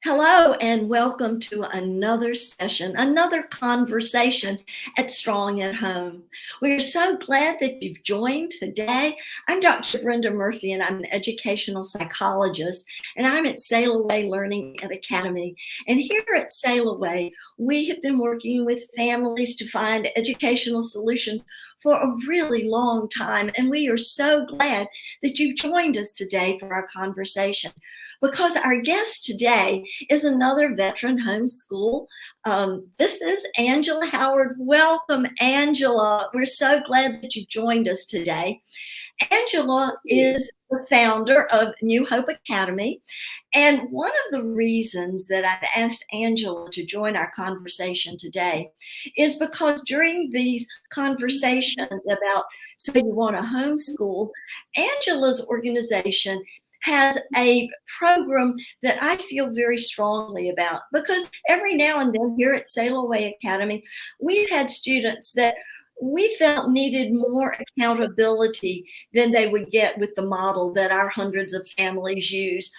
Hello and welcome to another session, another conversation at Strong at Home. We're so glad that you've joined today. I'm Dr. Brenda Murphy and I'm an educational psychologist and I'm at Sail Away Learning Academy. And here at Sail Away, we have been working with families to find educational solutions for a really long time. And we are so glad that you've joined us today for our conversation because our guest today is another veteran homeschool. This is Angela Howard. Welcome, Angela. We're so glad that you joined us today. Angela is the founder of New Hope Academy. And one of the reasons that I've asked Angela to join our conversation today is because during these conversations about, so you want to homeschool, Angela's organization has a program that I feel very strongly about because every now and then here at Sail Away Academy, we've had students that we felt needed more accountability than they would get with the model that our hundreds of families use.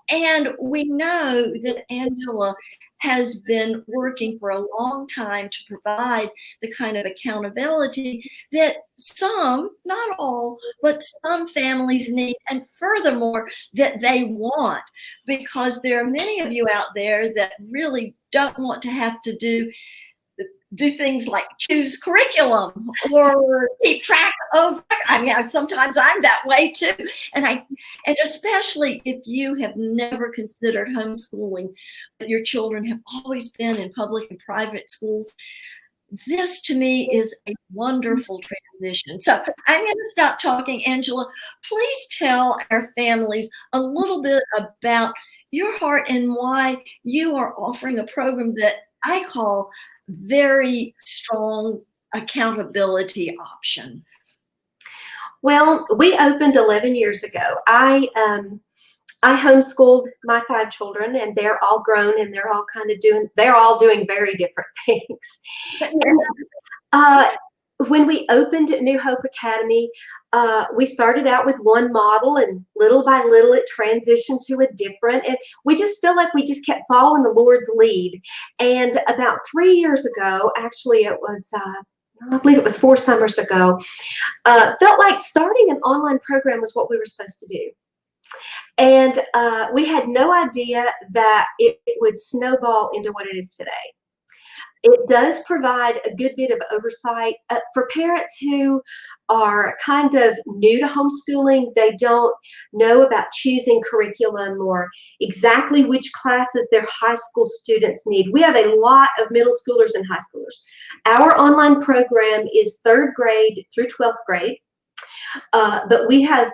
And we know that Angela has been working for a long time to provide the kind of accountability that some, not all, but some families need, and furthermore, that they want, because there are many of you out there that really don't want to have to do things like choose curriculum or keep track of. I mean, sometimes I'm that way too. And especially if you have never considered homeschooling, but your children have always been in public and private schools, this to me is a wonderful transition. So I'm going to stop talking. Angela, please tell our families a little bit about your heart and why you are offering a program that I call very strong accountability option. Well, we opened 11 years ago. I homeschooled my 5 children, and they're all grown, and they're all doing very different things. And, when we opened New Hope Academy, we started out with one model, and little by little it transitioned to a different, and we just feel like we just kept following the Lord's lead. And about 3 years ago, actually it was, I believe it was 4 summers ago, felt like starting an online program was what we were supposed to do. And we had no idea that it would snowball into what it is today. It does provide a good bit of oversight for parents who are kind of new to homeschooling. They don't know about choosing curriculum or exactly which classes their high school students need. We have a lot of middle schoolers and high schoolers. Our online program is 3rd grade through 12th grade, but we have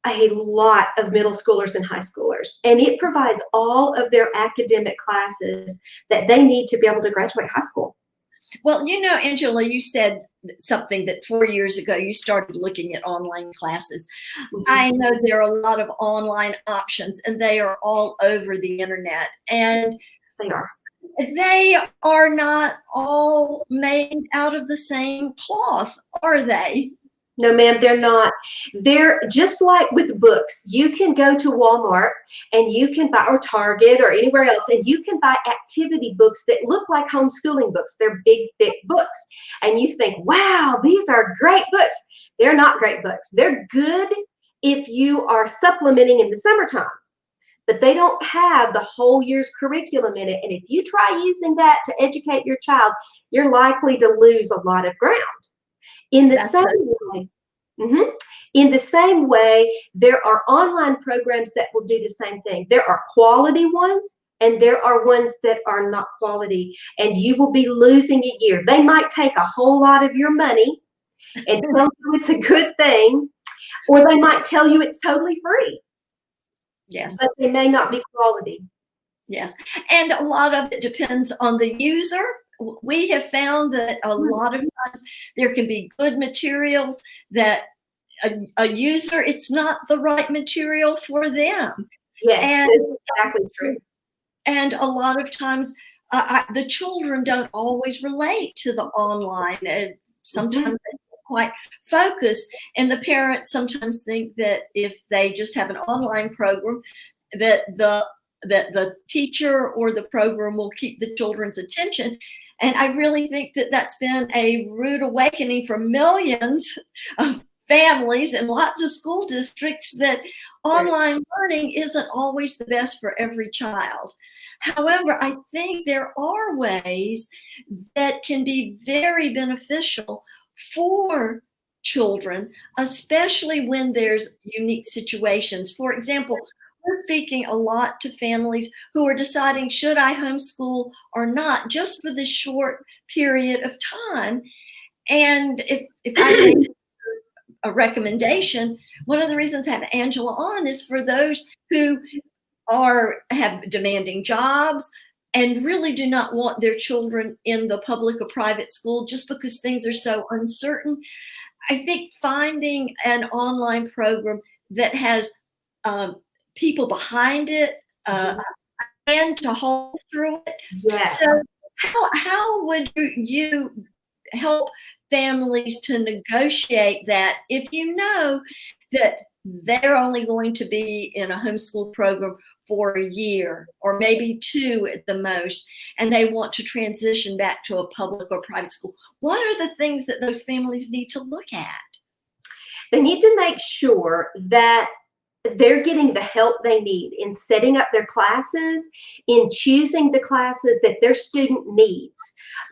a lot of middle schoolers and high schoolers, and it provides all of their academic classes that they need to be able to graduate high school. Well, you know, Angela, you said something that 4 years ago you started looking at online classes. Mm-hmm. I know there are a lot of online options, and they are all over the internet, and they are not all made out of the same cloth, are they? No, ma'am, they're not. They're just like with books. You can go to Walmart and you can buy, or Target or anywhere else, and you can buy activity books that look like homeschooling books. They're big, thick books. And you think, wow, these are great books. They're not great books. They're good if you are supplementing in the summertime, but they don't have the whole year's curriculum in it. And if you try using that to educate your child, you're likely to lose a lot of ground. In the same way, there are online programs that will do the same thing. There are quality ones, and there are ones that are not quality, and you will be losing a year. They might take a whole lot of your money and tell you it's a good thing, or they might tell you it's totally free. Yes. But they may not be quality. Yes. And a lot of it depends on the user. We have found that a lot of times there can be good materials that a user, it's not the right material for them. Yes, and, exactly true. And a lot of times the children don't always relate to the online. And sometimes they don't quite focus. And the parents sometimes think that if they just have an online program, that the that the teacher or the program will keep the children's attention. And I really think that that's been a rude awakening for millions of families and lots of school districts, that online learning isn't always the best for every child. However, I think there are ways that can be very beneficial for children, especially when there's unique situations. For example, we're speaking a lot to families who are deciding, should I homeschool or not, just for this short period of time. And if I make a recommendation, one of the reasons I have Angela on is for those who have demanding jobs and really do not want their children in the public or private school just because things are so uncertain. I think finding an online program that has people behind it and to hold through it. Yes. So how would you help families to negotiate that if you know that they're only going to be in a homeschool program for a year or maybe 2 at the most, and they want to transition back to a public or private school? What are the things that those families need to look at? They need to make sure that they're getting the help they need in setting up their classes, in choosing the classes that their student needs.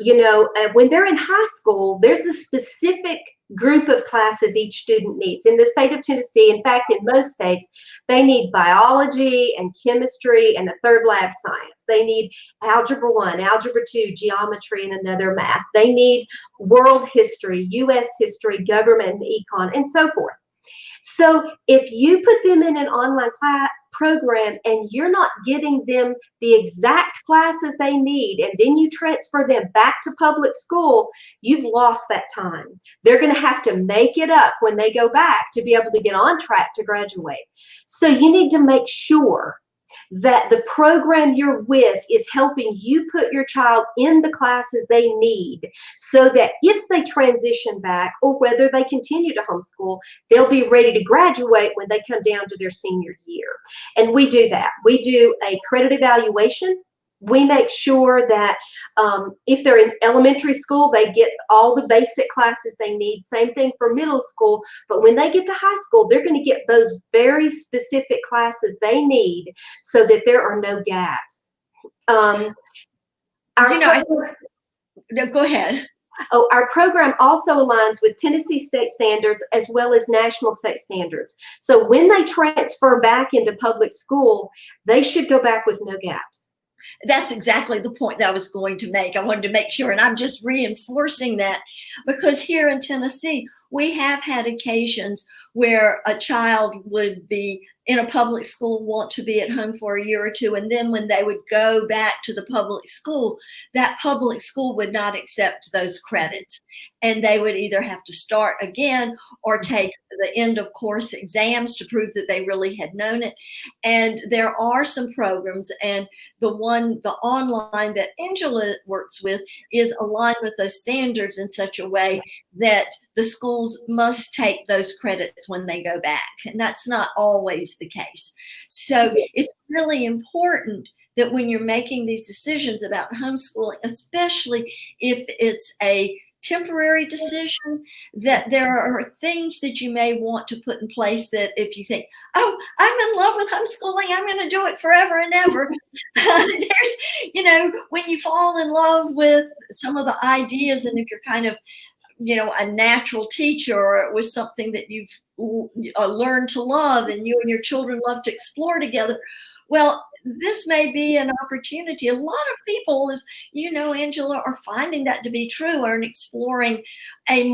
You know, when they're in high school, there's a specific group of classes each student needs. In the state of Tennessee, in fact, in most states, they need biology and chemistry and a third lab science. They need algebra 1, algebra 2, geometry, and another math. They need world history, U.S. history, government, and econ, and so forth. So if you put them in an online program and you're not getting them the exact classes they need, and then you transfer them back to public school, you've lost that time. They're going to have to make it up when they go back to be able to get on track to graduate. So you need to make sure that the program you're with is helping you put your child in the classes they need, so that if they transition back or whether they continue to homeschool, they'll be ready to graduate when they come down to their senior year. And we do that. We do a credit evaluation. We make sure that if they're in elementary school, they get all the basic classes they need. Same thing for middle school. But when they get to high school, they're going to get those very specific classes they need so that there are no gaps. No, go ahead. Oh, our program also aligns with Tennessee state standards as well as national state standards. So when they transfer back into public school, they should go back with no gaps. That's exactly the point that I was going to make. I wanted to make sure, and I'm just reinforcing that, because here in Tennessee, we have had occasions where a child would be in a public school, want to be at home for a year or two, and then when they would go back to the public school, that public school would not accept those credits, and they would either have to start again or take the end of course exams to prove that they really had known it. And there are some programs, and the online that Angela works with is aligned with those standards in such a way that the schools must take those credits when they go back. And that's not always the case. So it's really important that when you're making these decisions about homeschooling, especially if it's a temporary decision, that there are things that you may want to put in place that if you think, oh, I'm in love with homeschooling, I'm going to do it forever and ever. When you fall in love with some of the ideas, and if you're kind of, a natural teacher, or it was something that you've learned to love and you and your children love to explore together, well, this may be an opportunity. A lot of people, as you know, Angela, are finding that to be true, are exploring a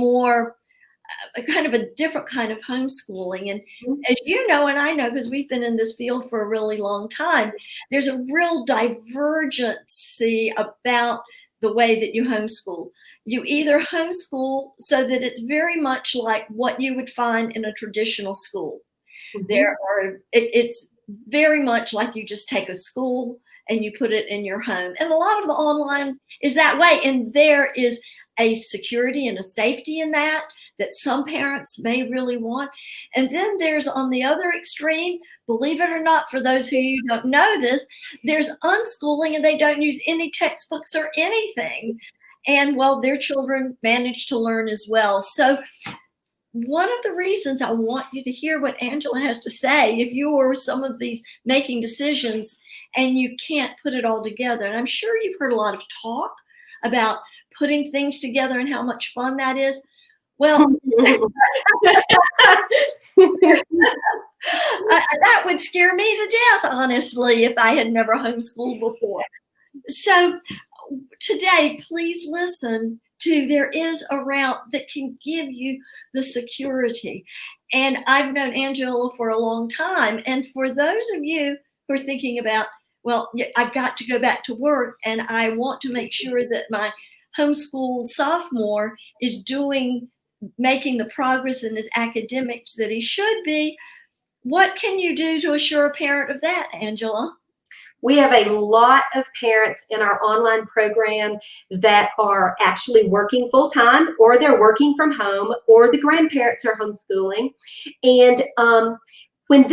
kind of a different kind of homeschooling. And as you know, and I know, because we've been in this field for a really long time, there's a real divergence about the way that you homeschool. You either homeschool so that it's very much like what you would find in a traditional school. It's very much like you just take a school and you put it in your home. And a lot of the online is that way. And there is a security and a safety in that some parents may really want. And then there's on the other extreme, believe it or not, for those who you don't know this, there's unschooling and they don't use any textbooks or anything. And well, their children manage to learn as well. So one of the reasons I want you to hear what Angela has to say, if you are some of these making decisions and you can't put it all together, and I'm sure you've heard a lot of talk about putting things together and how much fun that is. Well, that would scare me to death, honestly, if I had never homeschooled before. So today, please listen to there is a route that can give you the security. And I've known Angela for a long time. And for those of you who are thinking about, well, I've got to go back to work and I want to make sure that my homeschool sophomore is making the progress in his academics that he should be, what can you do to assure a parent of that, Angela? We have a lot of parents in our online program that are actually working full-time, or they're working from home, or the grandparents are homeschooling. And with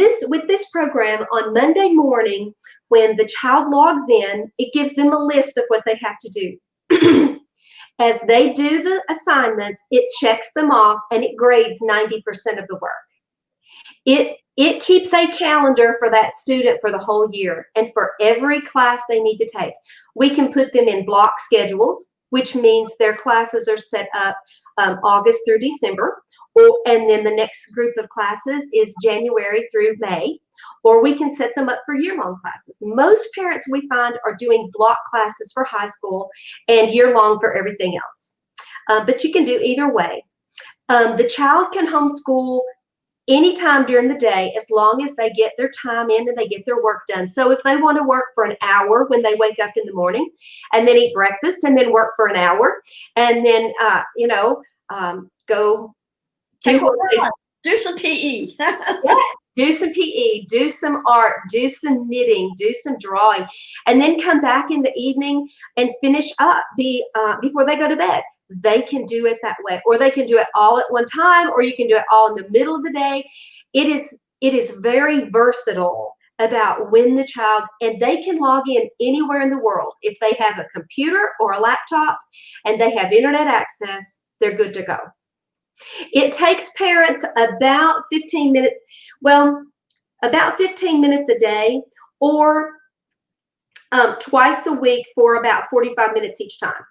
this program on Monday morning, when the child logs in, it gives them a list of what they have to do. As they do the assignments, it checks them off and it grades 90% of the work. It keeps a calendar for that student for the whole year and for every class they need to take. We can put them in block schedules, which means their classes are set up August through December, and then the next group of classes is January through May, or we can set them up for year-long classes. Most parents we find are doing block classes for high school and year-long for everything else. But you can do either way. The child can homeschool anytime during the day as long as they get their time in and they get their work done. So if they want to work for an hour when they wake up in the morning and then eat breakfast and then work for an hour and then, go do some PE. Yeah, do some PE, do some art, do some knitting, do some drawing, and then come back in the evening and finish up before they go to bed. They can do it that way, or they can do it all at one time, or you can do it all in the middle of the day. It is very versatile about when the child, and they can log in anywhere in the world. If they have a computer or a laptop and they have internet access, they're good to go. It takes parents about 15 minutes, about 15 minutes a day, or twice a week for about 45 minutes each time.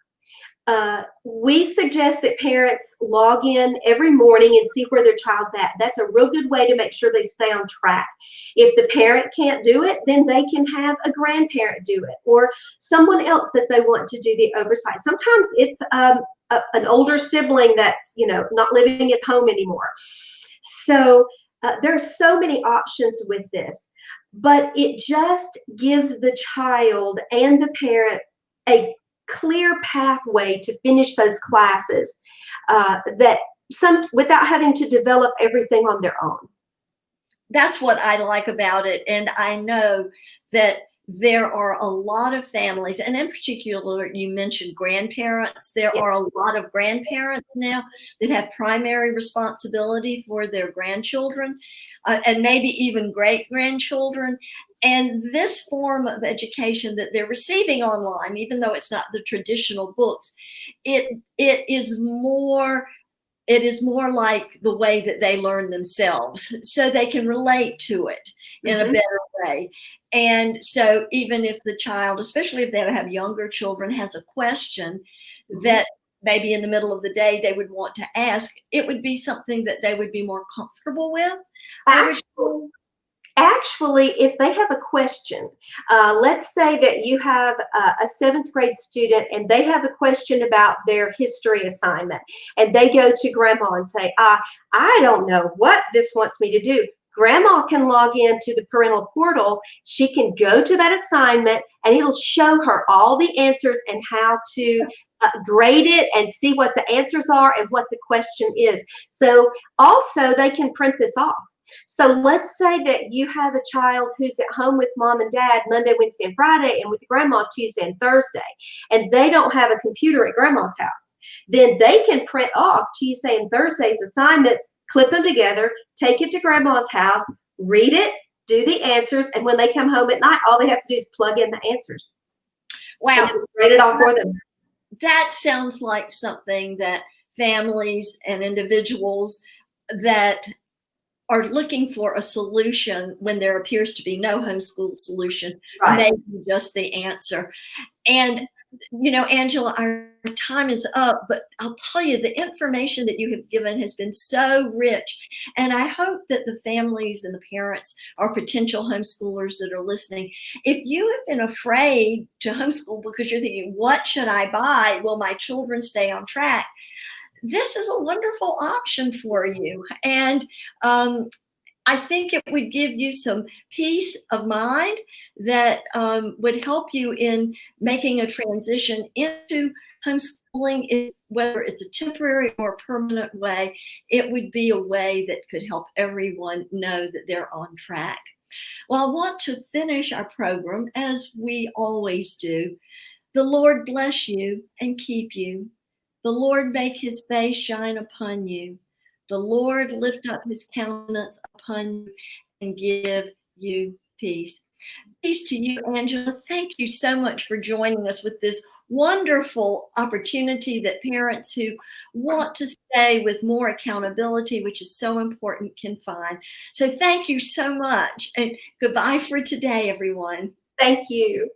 We suggest that parents log in every morning and see where their child's at. That's a real good way to make sure they stay on track. If the parent can't do it, then they can have a grandparent do it, or someone else that they want to do the oversight. Sometimes it's an older sibling that's not living at home anymore. So there's so many options with this, but it just gives the child and the parent a clear pathway to finish those classes without having to develop everything on their own. That's what I like about it. And I know that there are a lot of families, and in particular, you mentioned grandparents. There Yes. are a lot of grandparents now that have primary responsibility for their grandchildren, and maybe even great-grandchildren. And this form of education that they're receiving online, even though it's not the traditional books, it is more like the way that they learn themselves, so they can relate to it in a better way. And so even if the child, especially if they have younger children, has a question that maybe in the middle of the day they would want to ask, it would be something that they would be more comfortable with. Actually, if they have a question, let's say that you have a 7th grade student and they have a question about their history assignment, and they go to grandma and say, I don't know what this wants me to do. Grandma can log into the parental portal. She can go to that assignment and it'll show her all the answers and how to grade it and see what the answers are and what the question is. So also they can print this off. So let's say that you have a child who's at home with mom and dad Monday, Wednesday, and Friday, and with grandma Tuesday and Thursday, and they don't have a computer at grandma's house. Then they can print off Tuesday and Thursday's assignments, clip them together, take it to grandma's house, read it, do the answers, and when they come home at night, all they have to do is plug in the answers. Wow. Write it all for them. That sounds like something that families and individuals that are looking for a solution when there appears to be no homeschool solution may be just the answer. And, you know, Angela, our time is up, but I'll tell you, the information that you have given has been so rich. And I hope that the families and the parents or potential homeschoolers that are listening, if you have been afraid to homeschool because you're thinking, what should I buy? Will my children stay on track? This is a wonderful option for you. And I think it would give you some peace of mind that would help you in making a transition into homeschooling, whether it's a temporary or permanent way. It would be a way that could help everyone know that they're on track. Well, I want to finish our program as we always do. The Lord bless you and keep you. The Lord make his face shine upon you. The Lord lift up his countenance upon you and give you peace. Peace to you, Angela. Thank you so much for joining us with this wonderful opportunity that parents who want to stay with more accountability, which is so important, can find. So thank you so much, and goodbye for today, everyone. Thank you.